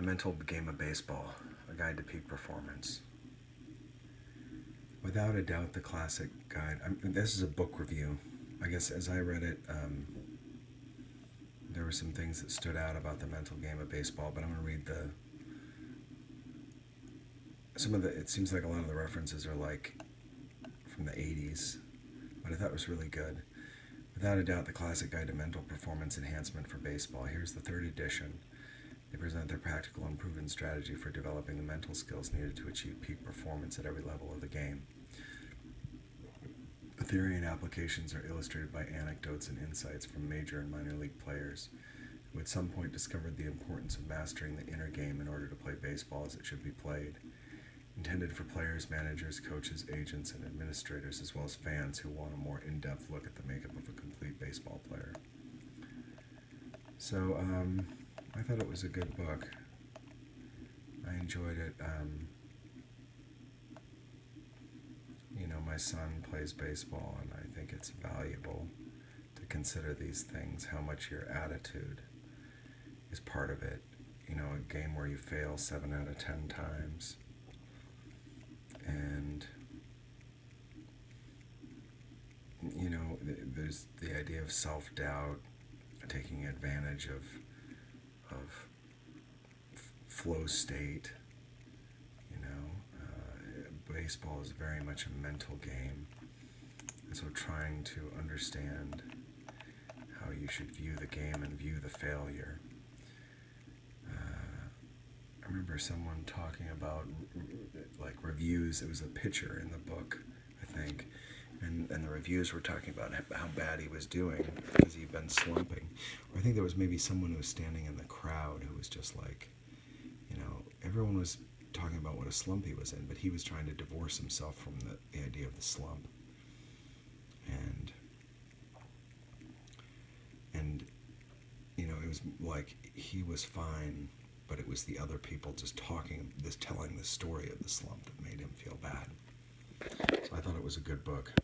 The Mental Game of Baseball, A Guide to Peak Performance. Without a doubt, the classic guide. This is a book review. I guess as I read it, there were some things that stood out about the mental game of baseball, but I'm going to read it seems like a lot of the references are like from the 80s, but I thought it was really good. Without a doubt, the classic guide to mental performance enhancement for baseball. Here's the third edition. They present their practical and proven strategy for developing the mental skills needed to achieve peak performance at every level of the game. The theory and applications are illustrated by anecdotes and insights from major and minor league players who at some point discovered the importance of mastering the inner game in order to play baseball as it should be played. Intended for players, managers, coaches, agents, and administrators, as well as fans who want a more in-depth look at the makeup of a complete baseball player. So, I thought it was a good book. I enjoyed it. My son plays baseball, and I think it's valuable to consider these things, how much your attitude is part of it. A game where you fail 7 out of 10 times. And, there's the idea of self-doubt, taking advantage of flow state. Baseball is very much a mental game, and so trying to understand how you should view the game and view the failure. I remember someone talking about like reviews. It was a pitcher in the book, I think, and the reviews were talking about how bad he was doing because he'd been slumping. Or I think there was maybe someone who was standing in the crowd who was just like, everyone was talking about what a slump he was in, but he was trying to divorce himself from the idea of the slump. And it was like he was fine, but it was the other people just telling the story of the slump that made him feel bad. So I thought it was a good book.